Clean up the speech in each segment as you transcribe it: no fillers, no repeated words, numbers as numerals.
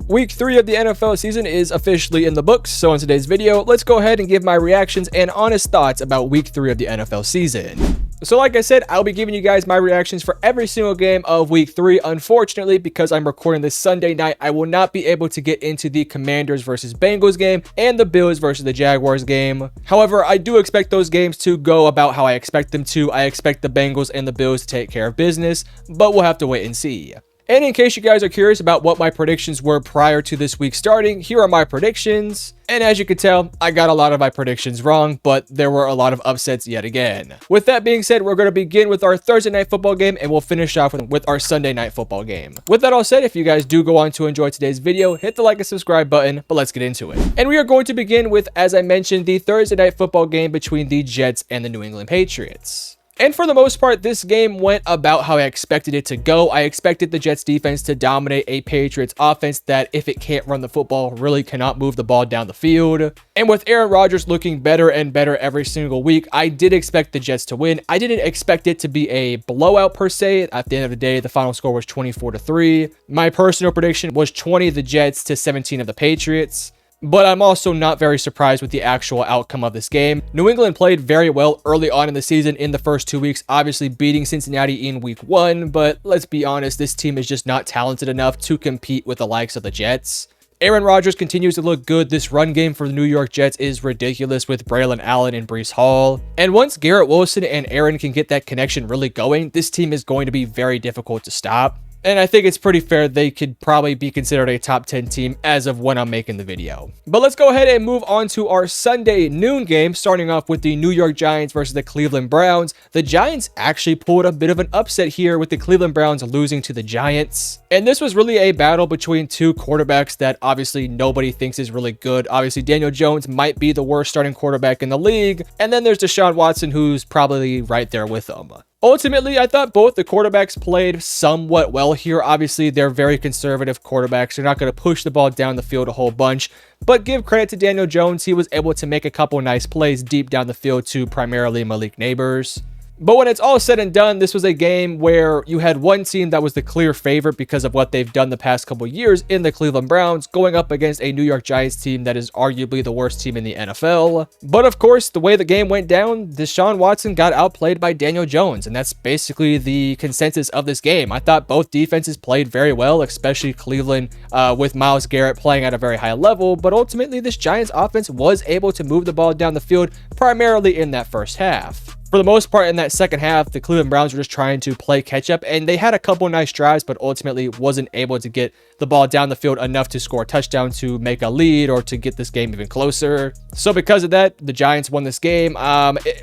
Week 3 of the NFL season is officially in the books, so in today's video, let's go ahead and give my reactions and honest thoughts about Week 3 of the NFL season. So like I said, I'll be giving you guys my reactions for every single game of Week 3. Unfortunately, because I'm recording this Sunday night, I will not be able to get into the Commanders versus Bengals game and the Bills versus the Jaguars game. However, I do expect those games to go about how I expect them to. I expect the Bengals and the Bills to take care of business, but we'll have to wait and see. And in case you guys are curious about what my predictions were prior to this week starting, here are my predictions. And as you can tell, I got a lot of my predictions wrong, but there were a lot of upsets yet again. With that being said, we're going to begin with our Thursday night football game, and we'll finish off with our Sunday night football game. With that all said, if you guys do go on to enjoy today's video, hit the like and subscribe button, but let's get into it. And we are going to begin with, as I mentioned, the Thursday night football game between the Jets and the New England Patriots. And for the most part, this game went about how I expected it to go. I expected the Jets defense to dominate a Patriots offense that, if it can't run the football, really cannot move the ball down the field. And with Aaron Rodgers looking better and better every single week, I did expect the Jets to win. I didn't expect it to be a blowout per se. At the end of the day, the final score was 24-3. My personal prediction was 20 of the Jets to 17 of the Patriots. But I'm also not very surprised with the actual outcome of this game. New England played very well early on in the season in the first 2 weeks, obviously beating Cincinnati in week 1, but let's be honest, this team is just not talented enough to compete with the likes of the Jets. Aaron Rodgers continues to look good. This run game for the New York Jets is ridiculous with Braylon Allen and Breece Hall. And once Garrett Wilson and Aaron can get that connection really going, this team is going to be very difficult to stop. And I think it's pretty fair they could probably be considered a top 10 team as of when I'm making the video. But let's go ahead and move on to our Sunday noon game, starting off with the New York Giants versus the Cleveland Browns. The Giants actually pulled a bit of an upset here with the Cleveland Browns losing to the Giants. And this was really a battle between two quarterbacks that obviously nobody thinks is really good. Obviously, Daniel Jones might be the worst starting quarterback in the league. And then there's Deshaun Watson, who's probably right there with them. Ultimately, I thought both the quarterbacks played somewhat well here. Obviously, they're very conservative quarterbacks. They're not going to push the ball down the field a whole bunch. But give credit to Daniel Jones. He was able to make a couple nice plays deep down the field to primarily Malik Neighbors. But when it's all said and done, this was a game where you had one team that was the clear favorite because of what they've done the past couple years in the Cleveland Browns, going up against a New York Giants team that is arguably the worst team in the NFL. But of course, the way the game went down, Deshaun Watson got outplayed by Daniel Jones, and that's basically the consensus of this game. I thought both defenses played very well, especially Cleveland with Myles Garrett playing at a very high level, but ultimately this Giants offense was able to move the ball down the field primarily in that first half. For the most part, in that second half, the Cleveland Browns were just trying to play catch up, and they had a couple nice drives, but ultimately wasn't able to get the ball down the field enough to score a touchdown to make a lead or to get this game even closer. So because of that, the Giants won this game.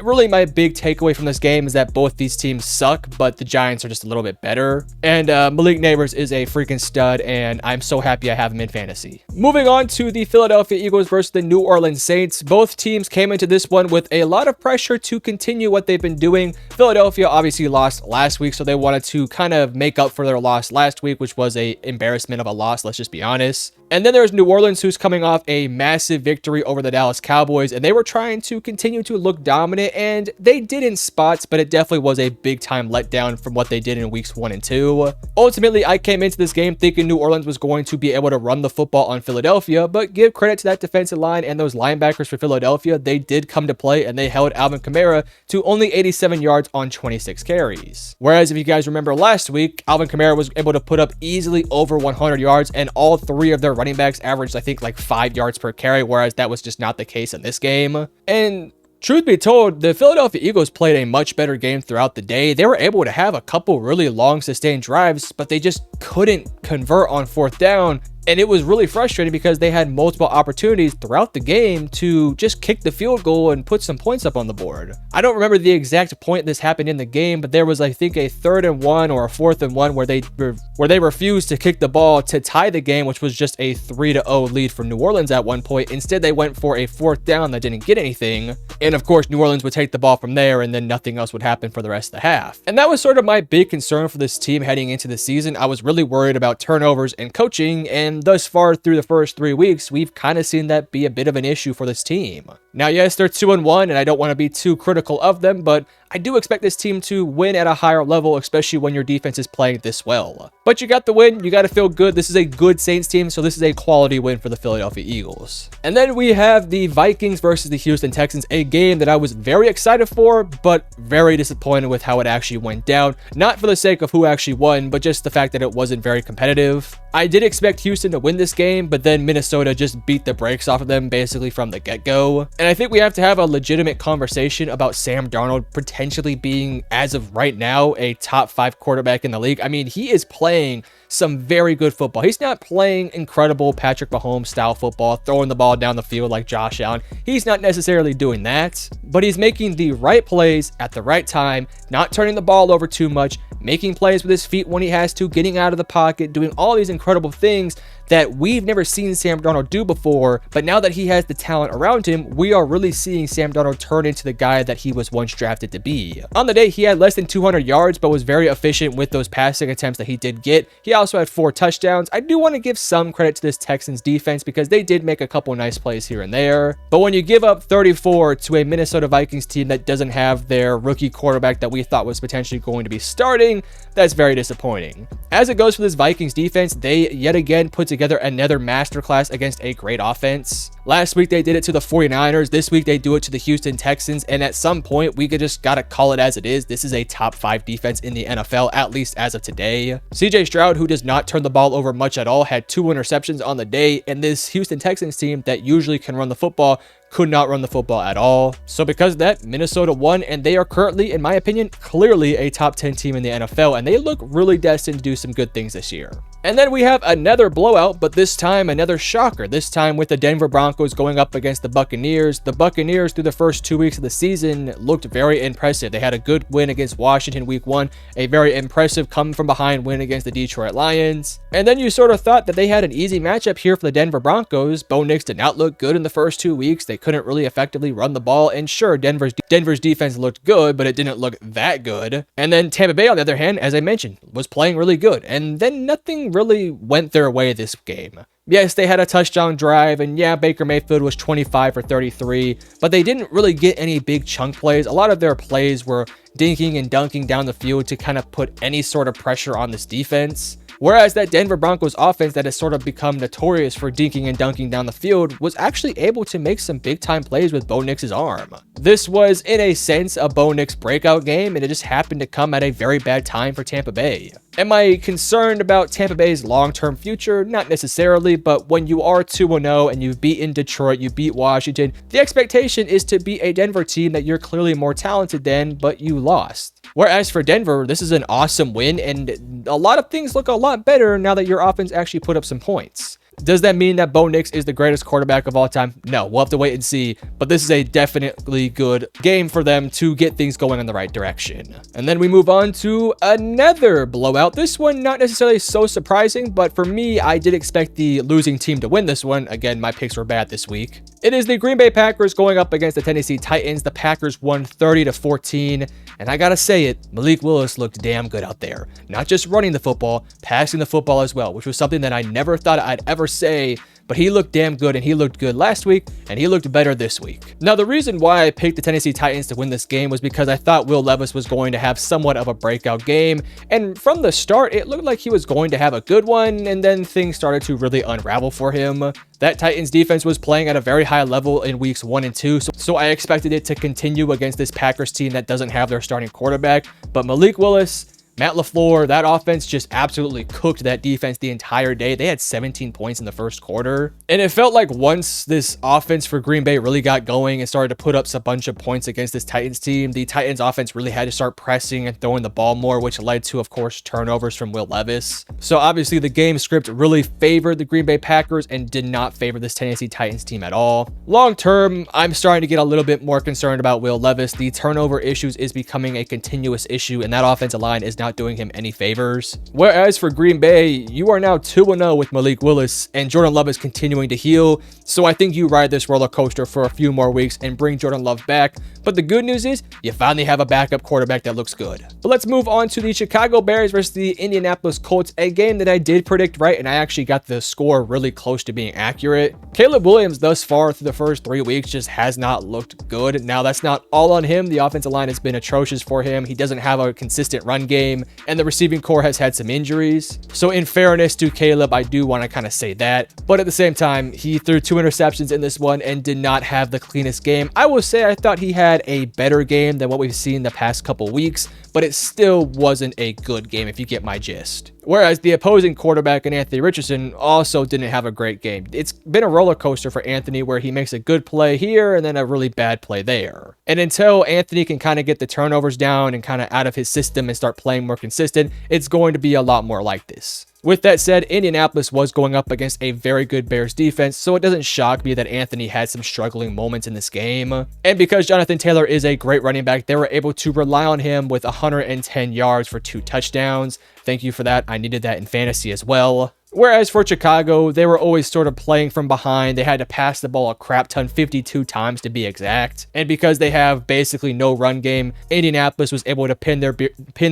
Really, my big takeaway from this game is that both these teams suck, but the Giants are just a little bit better. And Malik Neighbors is a freaking stud, and I'm so happy I have him in fantasy. Moving on to the Philadelphia Eagles versus the New Orleans Saints. Both teams came into this one with a lot of pressure to continue what they've been doing. Philadelphia obviously lost last week, so they wanted to kind of make up for their loss last week, which was a embarrassment of a loss, let's just be honest. And then there's New Orleans, who's coming off a massive victory over the Dallas Cowboys, and they were trying to continue to look dominant, and they did in spots, but it definitely was a big time letdown from what they did in weeks 1 and 2. Ultimately, I came into this game thinking New Orleans was going to be able to run the football on Philadelphia, but give credit to that defensive line and those linebackers for Philadelphia. They did come to play, and they held Alvin Kamara to only 87 yards on 26 carries. Whereas if you guys remember last week, Alvin Kamara was able to put up easily over 100 yards, and all three of their running backs averaged, I think, like 5 yards per carry, whereas that was just not the case in this game. And truth be told, the Philadelphia Eagles played a much better game throughout the day. They were able to have a couple really long sustained drives, but they just couldn't convert on fourth down. And it was really frustrating because they had multiple opportunities throughout the game to just kick the field goal and put some points up on the board. I don't remember the exact point this happened in the game, but there was, I think, a 3rd and 1 or a 4th and 1 where they refused to kick the ball to tie the game, which was just a 3-0 lead for New Orleans at one point. Instead, they went for a 4th down that didn't get anything. And of course, New Orleans would take the ball from there, and then nothing else would happen for the rest of the half. And that was sort of my big concern for this team heading into the season. I was really worried about turnovers and coaching, and thus far through the first 3 weeks, we've kind of seen that be a bit of an issue for this team. Now, yes, they're 2-1, and I don't want to be too critical of them, but I do expect this team to win at a higher level, especially when your defense is playing this well. But you got the win. You got to feel good. This is a good Saints team, so this is a quality win for the Philadelphia Eagles. And then we have the Vikings versus the Houston Texans, a game that I was very excited for, but very disappointed with how it actually went down. Not for the sake of who actually won, but just the fact that it wasn't very competitive. I did expect Houston to win this game, but then Minnesota just beat the brakes off of them basically from the get-go. And I think we have to have a legitimate conversation about Sam Darnold potentially being, as of right now, a top 5 quarterback in the league. I mean, he is playing some very good football. He's not playing incredible Patrick Mahomes style football, throwing the ball down the field like Josh Allen. He's not necessarily doing that, but he's making the right plays at the right time, not turning the ball over too much, making plays with his feet when he has to, getting out of the pocket, doing all these incredible things that we've never seen Sam Darnold do before. But now that he has the talent around him, we are really seeing Sam Darnold turn into the guy that he was once drafted to be. On the day, he had less than 200 yards, but was very efficient with those passing attempts that he did get. He also had 4 touchdowns. I do want to give some credit to this Texans defense because they did make a couple nice plays here and there. But when you give up 34 to a Minnesota Vikings team that doesn't have their rookie quarterback that we thought was potentially going to be starting, that's very disappointing. As it goes for this Vikings defense, they yet again put together another masterclass against a great offense. Last week, they did it to the 49ers. This week, they do it to the Houston Texans. And at some point, we just got to call it as it is. This is a top 5 defense in the NFL, at least as of today. CJ Stroud, who does not turn the ball over much at all, had 2 interceptions on the day. And this Houston Texans team that usually can run the football could not run the football at all. So because of that, Minnesota won, and they are currently, in my opinion, clearly a top 10 team in the NFL, and they look really destined to do some good things this year. And then we have another blowout, but this time another shocker, this time with the Denver Broncos going up against the Buccaneers. The Buccaneers, through the first 2 weeks of the season, looked very impressive. They had a good win against Washington week 1, a very impressive come from behind win against the Detroit Lions. And then you sort of thought that they had an easy matchup here for the Denver Broncos. Bo Nix did not look good in the first 2 weeks. They couldn't really effectively run the ball, and sure, Denver's defense looked good, but it didn't look that good. And then Tampa Bay, on the other hand, as I mentioned, was playing really good, and then nothing really went their way this game. Yes, they had a touchdown drive, and yeah, Baker Mayfield was 25 for 33, but they didn't really get any big chunk plays. A lot of their plays were dinking and dunking down the field to kind of put any sort of pressure on this defense. Whereas that Denver Broncos offense that has sort of become notorious for dinking and dunking down the field was actually able to make some big time plays with Bo Nix's arm. This was, in a sense, a Bo Nix breakout game, and it just happened to come at a very bad time for Tampa Bay. Am I concerned about Tampa Bay's long-term future? Not necessarily, but when you are 2-0 and you've beaten Detroit, you beat Washington, the expectation is to beat a Denver team that you're clearly more talented than, but you lost. Whereas for Denver, this is an awesome win, and a lot of things look a lot better now that your offense actually put up some points. Does that mean that Bo Nix is the greatest quarterback of all time? No, we'll have to wait and see, but this is a definitely good game for them to get things going in the right direction. And then we move on to another blowout. This one not necessarily so surprising, but for me, I did expect the losing team to win this one. Again, my picks were bad this week. It is the Green Bay Packers going up against the Tennessee Titans. The Packers won 30-14, and I gotta say it, Malik Willis looked damn good out there. Not just running the football, passing the football as well, which was something that I never thought I'd ever say, but he looked damn good, and he looked good last week, and he looked better this week. Now, the reason why I picked the Tennessee Titans to win this game was because I thought Will Levis was going to have somewhat of a breakout game, and from the start, it looked like he was going to have a good one, and then things started to really unravel for him. That Titans defense was playing at a very high level in weeks 1 and 2, so I expected it to continue against this Packers team that doesn't have their starting quarterback, but Malik Willis, Matt LaFleur, that offense just absolutely cooked that defense the entire day. They had 17 points in the first quarter. And it felt like once this offense for Green Bay really got going and started to put up a bunch of points against this Titans team, the Titans offense really had to start pressing and throwing the ball more, which led to, of course, turnovers from Will Levis. So obviously the game script really favored the Green Bay Packers and did not favor this Tennessee Titans team at all. Long term, I'm starting to get a little bit more concerned about Will Levis. The turnover issues is becoming a continuous issue, and that offensive line is not doing him any favors. Whereas for Green Bay, you are now 2-0 with Malik Willis, and Jordan Love is continuing to heal. So I think you ride this roller coaster for a few more weeks and bring Jordan Love back. But the good news is you finally have a backup quarterback that looks good. But let's move on to the Chicago Bears versus the Indianapolis Colts, a game that I did predict right, and I actually got the score really close to being accurate. Caleb Williams thus far through the first 3 weeks just has not looked good. Now that's not all on him. The offensive line has been atrocious for him. He doesn't have a consistent run game, and the receiving core has had some injuries. So in fairness to Caleb, I do want to kind of say that. But at the same time, he threw 2 interceptions in this one and did not have the cleanest game. I will say I thought he had a better game than what we've seen the past couple weeks, but it still wasn't a good game if you get my gist. Whereas the opposing quarterback in Anthony Richardson also didn't have a great game. It's been a roller coaster for Anthony where he makes a good play here and then a really bad play there. And until Anthony can kind of get the turnovers down and kind of out of his system and start playing more consistent, it's going to be a lot more like this. With that said, Indianapolis was going up against a very good Bears defense, so it doesn't shock me that Anthony had some struggling moments in this game. And because Jonathan Taylor is a great running back, they were able to rely on him with 110 yards for 2 touchdowns. Thank you for that. I needed that in fantasy as well. Whereas for Chicago, they were always sort of playing from behind. They had to pass the ball a crap ton, 52 times to be exact. And because they have basically no run game, Indianapolis was able to pin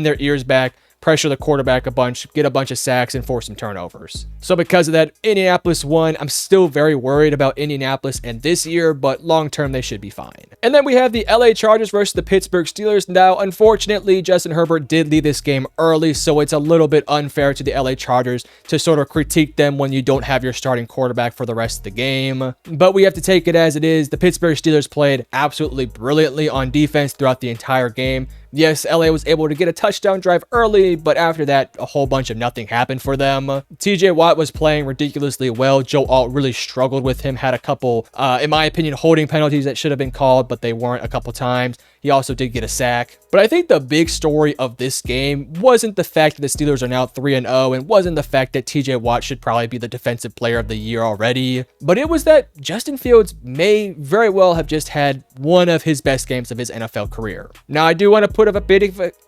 their ears back, pressure the quarterback a bunch, get a bunch of sacks, and force some turnovers. So because of that, Indianapolis won. I'm still very worried about Indianapolis and this year, but long-term, they should be fine. And then we have the LA Chargers versus the Pittsburgh Steelers. Now, unfortunately, Justin Herbert did leave this game early, so it's a little bit unfair to the LA Chargers to sort of critique them when you don't have your starting quarterback for the rest of the game. But we have to take it as it is. The Pittsburgh Steelers played absolutely brilliantly on defense throughout the entire game. Yes, LA was able to get a touchdown drive early, but after that, a whole bunch of nothing happened for them. TJ Watt was playing ridiculously well. Joe Alt really struggled with him, had a couple, in my opinion, holding penalties that should have been called, but they weren't a couple times. He also did get a sack. But I think the big story of this game wasn't the fact that the Steelers are now 3-0 and wasn't the fact that TJ Watt should probably be the defensive player of the year already, but it was that Justin Fields may very well have just had one of his best games of his NFL career. Now, I do want to put up a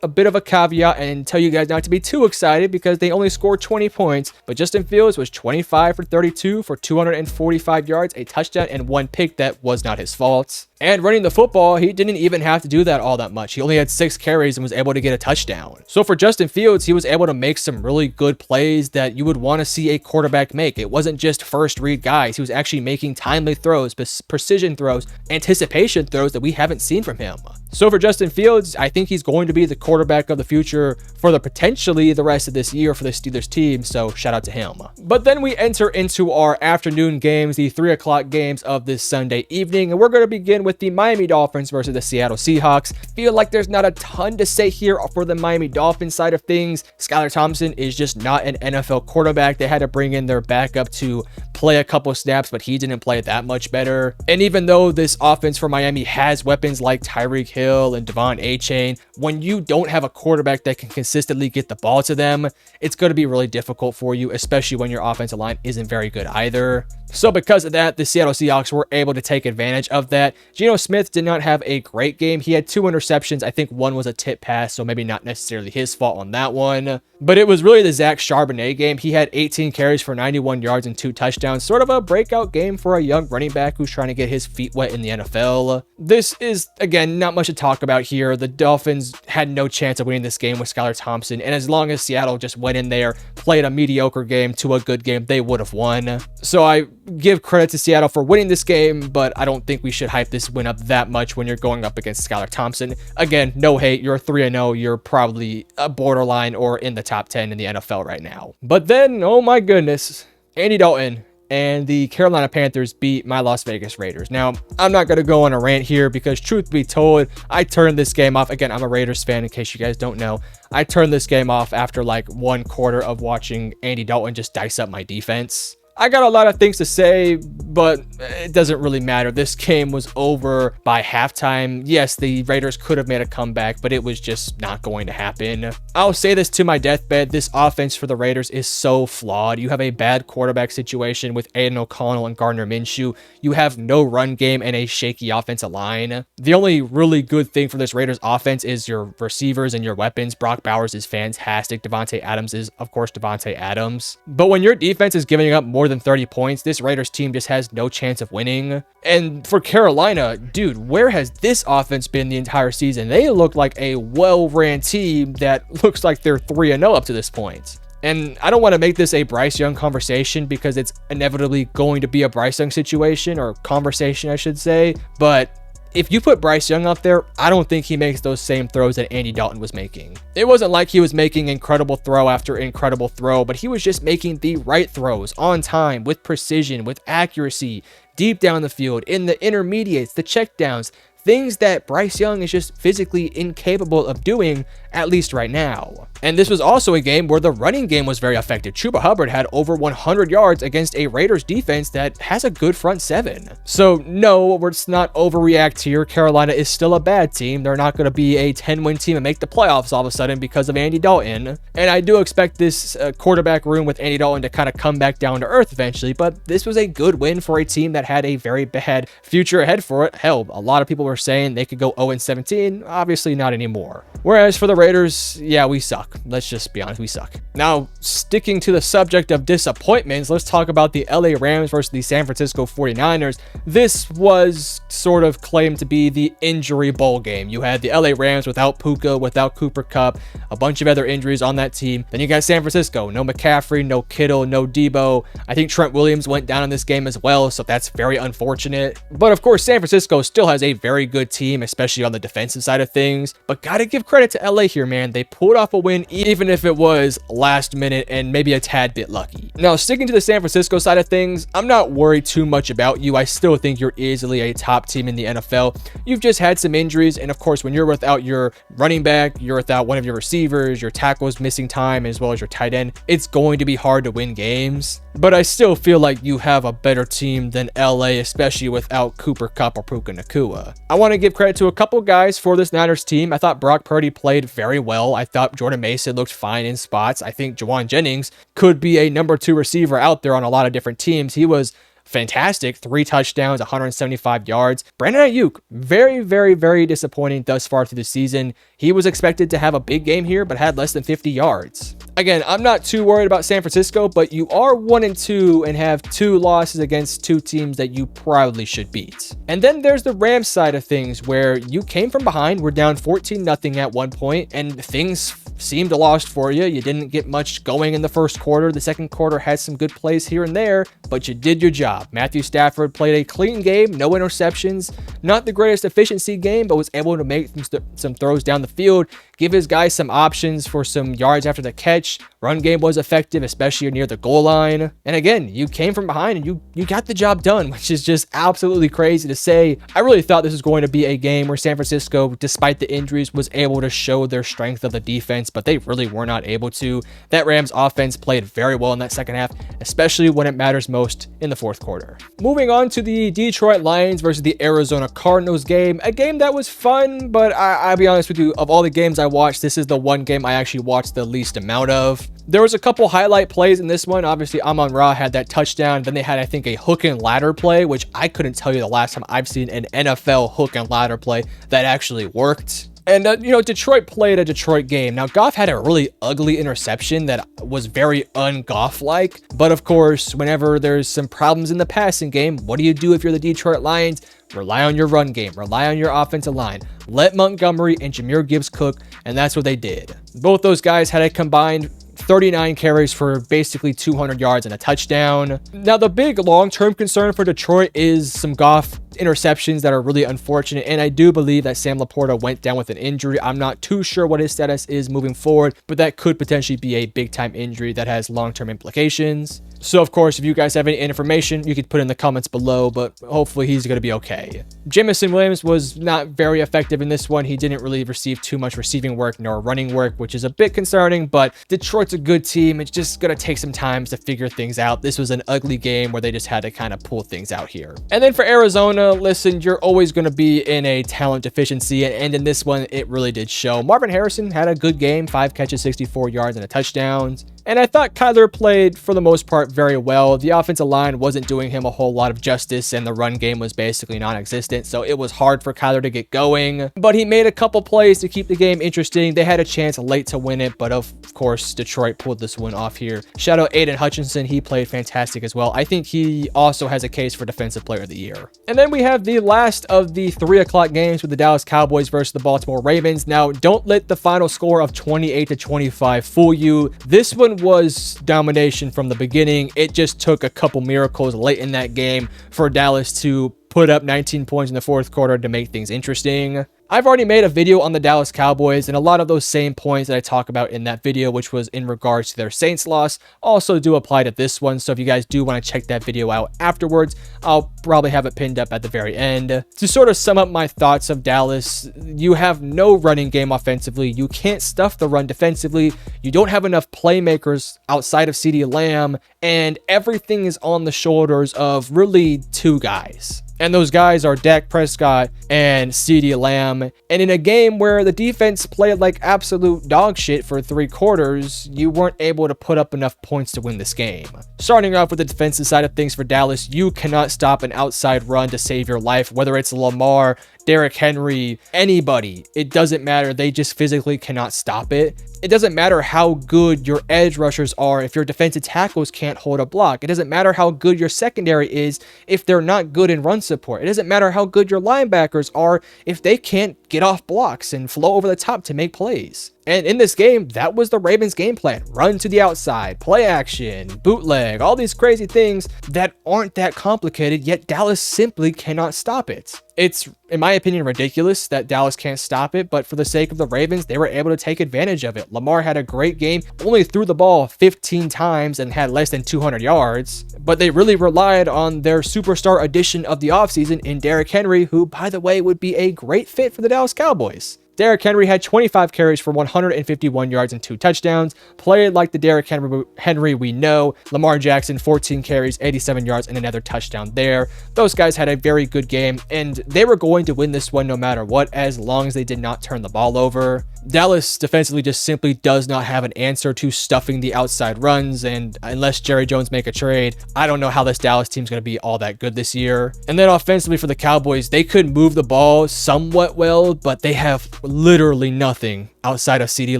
bit of a caveat and tell you guys not to be too excited because they only scored 20 points, but Justin Fields was 25 for 32 for 245 yards, a touchdown, and 1 pick that was not his fault. And running the football, he didn't even have to do that all that much. He only had 6 carries and was able to get a touchdown. So for Justin Fields, he was able to make some really good plays that you would want to see a quarterback make. It wasn't just first read guys. He was actually making timely throws, precision throws, anticipation throws that we haven't seen from him. So for Justin Fields, I think he's going to be the quarterback of the future for potentially the rest of this year for the Steelers team. So shout out to him. But then we enter into our afternoon games, the 3 o'clock games of this Sunday evening. And we're going to begin with the Miami Dolphins versus the Seattle Seahawks. Feel like there's not a ton to say here for the Miami Dolphins side of things. Skylar Thompson is just not an NFL quarterback. They had to bring in their backup to play a couple snaps, but he didn't play that much better. And even though this offense for Miami has weapons like Tyreek Hill and Devon Achane, when you don't have a quarterback that can consistently get the ball to them, it's going to be really difficult for you, especially when your offensive line isn't very good either. So because of that, the Seattle Seahawks were able to take advantage of that. Geno Smith did not have a great game. He had 2 interceptions. I think one was a tip pass, so maybe not necessarily his fault on that one. But it was really the Zach Charbonnet game. He had 18 carries for 91 yards and 2 touchdowns. Sort of a breakout game for a young running back who's trying to get his feet wet in the NFL. This is, again, not much to talk about here. The Dolphins had no chance of winning this game with Skylar Thompson. And as long as Seattle just went in there, played a mediocre game to a good game, they would have won. So I give credit to Seattle for winning this game, but I don't think we should hype this win up that much when you're going up against Skylar Thompson. Again, no hate. You're 3-0. You're probably a borderline or in the top 10 in the NFL right now. But then, oh my goodness, Andy Dalton and the Carolina Panthers beat my Las Vegas Raiders. Now, I'm not going to go on a rant here because truth be told, I turned this game off. Again, I'm a Raiders fan in case you guys don't know. I turned this game off after like 1 quarter of watching Andy Dalton just dice up my defense. I got a lot of things to say, but it doesn't really matter. This game was over by halftime. Yes, the Raiders could have made a comeback, but it was just not going to happen. I'll say this to my deathbed. This offense for the Raiders is so flawed. You have a bad quarterback situation with Aiden O'Connell and Gardner Minshew. You have no run game and a shaky offensive line. The only really good thing for this Raiders offense is your receivers and your weapons. Brock Bowers is fantastic. Devontae Adams is, of course, Devontae Adams. But when your defense is giving up more than 30 points, this Raiders team just has no chance of winning. And for Carolina, dude, where has this offense been the entire season? They look like a well-ran team that looks like they're 3-0 up to this point. And I don't want to make this a Bryce Young conversation because it's inevitably going to be a Bryce Young situation, or conversation, I should say. But if you put Bryce Young up there, I don't think he makes those same throws that Andy Dalton was making. It wasn't like he was making incredible throw after incredible throw, but he was just making the right throws on time, with precision, with accuracy, deep down the field, in the intermediates, the checkdowns, things that Bryce Young is just physically incapable of doing, at least right now. And this was also a game where the running game was very effective. Chuba Hubbard had over 100 yards against a Raiders defense that has a good front seven. So no, let's not overreact here. Carolina is still a bad team. They're not going to be a 10-win team and make the playoffs all of a sudden because of Andy Dalton. And I do expect this quarterback room with Andy Dalton to kind of come back down to earth eventually, but this was a good win for a team that had a very bad future ahead for it. Hell, a lot of people were saying they could go 0-17. Obviously not anymore. Whereas for the Raiders, yeah, we suck. Let's just be honest, we suck. Now, sticking to the subject of disappointments, let's talk about the LA Rams versus the San Francisco 49ers. This was sort of claimed to be the injury bowl game. You had the LA Rams without Puka, without Cooper Kupp, a bunch of other injuries on that team. Then you got San Francisco, no McCaffrey, no Kittle, no Debo. I think Trent Williams went down in this game as well, so that's very unfortunate. But of course, San Francisco still has a very good team, especially on the defensive side of things. But gotta give credit to LA here, man. They pulled off a win, even if it was last minute and maybe a tad bit lucky. Now, sticking to the San Francisco side of things, I'm not worried too much about you. I still think you're easily a top team in the NFL. You've just had some injuries, and of course, when you're without your running back, you're without one of your receivers, your tackles missing time, as well as your tight end, it's going to be hard to win games. But I still feel like you have a better team than LA, especially without Cooper Kupp or Puka Nacua. I want to give credit to a couple guys for this Niners team. I thought Brock Purdy played very well. I thought Jordan Mason looked fine in spots. I think Juwan Jennings could be a number 2 receiver out there on a lot of different teams. He was fantastic. 3 touchdowns, 175 yards. Brandon Ayuk, very disappointing thus far through the season. He was expected to have a big game here, but had less than 50 yards. Again, I'm not too worried about San Francisco, but you are 1-2 and have 2 losses against 2 teams that you probably should beat. And then there's the Rams side of things, where you came from behind, we're down 14-0 at one point, and things seemed lost for you. You didn't get much going in the first quarter. The second quarter had some good plays here and there, but you did your job. Matthew Stafford played a clean game, no interceptions, not the greatest efficiency game, but was able to make some throws down the field, give his guys some options for some yards after the catch. Run game was effective, especially near the goal line. And again, you came from behind and you got the job done, which is just absolutely crazy to say. I really thought this was going to be a game where San Francisco, despite the injuries, was able to show their strength of the defense, but they really were not able to. That Rams offense played very well in that second half, especially when it matters most in the fourth quarter. Moving on to the Detroit Lions versus the Arizona Cardinals game, a game that was fun, but I'll be honest with you, of all the games I watched, this is the one game I actually watched the least amount of. There was a couple highlight plays in this one. Obviously, Amon-Ra had that touchdown. Then they had, I think, a hook and ladder play, which I couldn't tell you the last time I've seen an NFL hook and ladder play that actually worked. And, Detroit played a Detroit game. Now, Goff had a really ugly interception that was very un-Goff-like. But, of course, whenever there's some problems in the passing game, what do you do if you're the Detroit Lions? Rely on your run game. Rely on your offensive line. Let Montgomery and Jahmyr Gibbs cook, and that's what they did. Both those guys had a combined 39 carries for basically 200 yards and a touchdown. Now, the big long-term concern for Detroit is some Goff interceptions that are really unfortunate, and I do believe that Sam Laporta went down with an injury. I'm not too sure what his status is moving forward, but that could potentially be a big-time injury that has long-term implications. So, of course, if you guys have any information, you could put in the comments below, but hopefully he's going to be okay. Jameson Williams was not very effective in this one. He didn't really receive too much receiving work nor running work, which is a bit concerning, but Detroit's a good team. It's just going to take some time to figure things out. This was an ugly game where they just had to kind of pull things out here. And then for Arizona, listen, you're always going to be in a talent deficiency, and in this one, it really did show. Marvin Harrison had a good game, 5 catches, 64 yards, and a touchdown. And I thought Kyler played, for the most part, very well. The offensive line wasn't doing him a whole lot of justice, and the run game was basically non-existent, so it was hard for Kyler to get going. But he made a couple plays to keep the game interesting. They had a chance late to win it, but of course, Detroit pulled this one off here. Shout out Aiden Hutchinson. He played fantastic as well. I think he also has a case for Defensive Player of the Year. And then we have the last of the 3 o'clock games with the Dallas Cowboys versus the Baltimore Ravens. Now, don't let the final score of 28-25 fool you. This one was domination from the beginning. It just took a couple miracles late in that game for Dallas to put up 19 points in the fourth quarter to make things interesting. I've already made a video on the Dallas Cowboys, and a lot of those same points that I talk about in that video, which was in regards to their Saints loss, also do apply to this one. So if you guys do want to check that video out afterwards, I'll probably have it pinned up at the very end. To sort of sum up my thoughts of Dallas, you have no running game offensively. You can't stuff the run defensively. You don't have enough playmakers outside of CeeDee Lamb, and everything is on the shoulders of really 2 guys. And those guys are Dak Prescott and CeeDee Lamb. And in a game where the defense played like absolute dog shit for 3 quarters, you weren't able to put up enough points to win this game. Starting off with the defensive side of things for Dallas, you cannot stop an outside run to save your life, whether it's Lamar, Derrick Henry, anybody. It doesn't matter. They just physically cannot stop it. It doesn't matter how good your edge rushers are if your defensive tackles can't hold a block. It doesn't matter how good your secondary is if they're not good in run support. It doesn't matter how good your linebackers are if they can't get off blocks and flow over the top to make plays. And in this game, that was the Ravens' game plan. Run to the outside, play action, bootleg, all these crazy things that aren't that complicated, yet Dallas simply cannot stop it. It's, in my opinion, ridiculous that Dallas can't stop it, but for the sake of the Ravens, they were able to take advantage of it. Lamar had a great game, only threw the ball 15 times and had less than 200 yards, but they really relied on their superstar addition of the offseason in Derrick Henry, who, by the way, would be a great fit for the Dallas Cowboys. Derrick Henry had 25 carries for 151 yards and 2 touchdowns, played like the Derrick Henry we know. Lamar Jackson, 14 carries, 87 yards, and another touchdown there. Those guys had a very good game, and they were going to win this one no matter what, as long as they did not turn the ball over. Dallas defensively just simply does not have an answer to stuffing the outside runs, and unless Jerry Jones make a trade, I don't know how this Dallas team's going to be all that good this year. And then offensively for the Cowboys, they could move the ball somewhat well, but they have literally nothing outside of CeeDee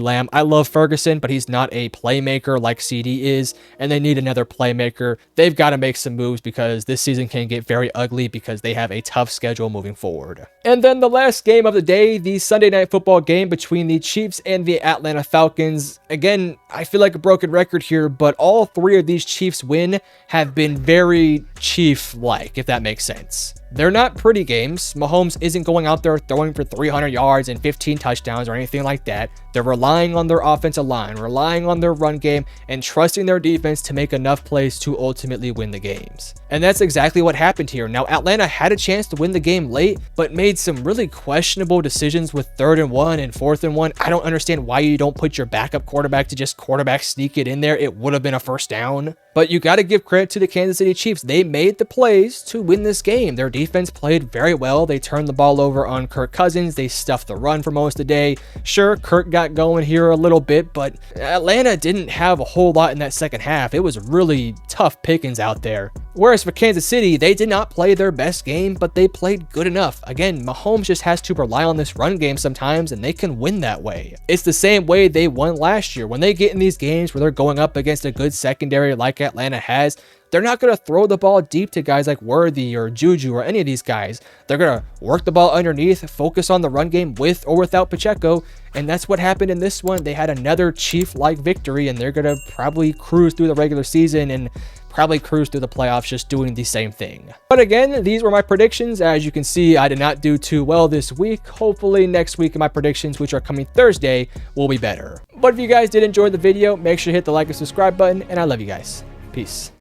Lamb. I love Ferguson, but he's not a playmaker like CeeDee is, and they need another playmaker. They've got to make some moves because this season can get very ugly because they have a tough schedule moving forward. And then the last game of the day, the Sunday Night Football game between the Chiefs and the Atlanta Falcons. Again, I feel like a broken record here, but all 3 of these Chiefs win have been very Chief-like, if that makes sense. They're not pretty games. Mahomes isn't going out there throwing for 300 yards and 15 touchdowns or anything like that. They're relying on their offensive line, relying on their run game, and trusting their defense to make enough plays to ultimately win the games. And that's exactly what happened here. Now, Atlanta had a chance to win the game late, but made some really questionable decisions with 3rd and 1 and 4th and 1. I don't understand why you don't put your backup quarterback to just quarterback sneak it in there. It would have been a first down. But you got to give credit to the Kansas City Chiefs. They made the plays to win this game. Their defense played very well. They turned the ball over on Kirk Cousins. They stuffed the run for most of the day. Sure, Kirk got going here a little bit, but Atlanta didn't have a whole lot in that second half. It was really tough pickings out there. Whereas for Kansas City, they did not play their best game, but they played good enough. Again, Mahomes just has to rely on this run game sometimes, and they can win that way. It's the same way they won last year. When they get in these games where they're going up against a good secondary like Atlanta has, they're not going to throw the ball deep to guys like Worthy or Juju or any of these guys. They're going to work the ball underneath, focus on the run game with or without Pacheco, and that's what happened in this one. They had another Chief-like victory, and they're going to probably cruise through the regular season and probably cruise through the playoffs just doing the same thing. But again, these were my predictions. As you can see, I did not do too well this week. Hopefully next week my predictions, which are coming Thursday, will be better. But if you guys did enjoy the video, make sure to hit the like and subscribe button, and I love you guys. Peace.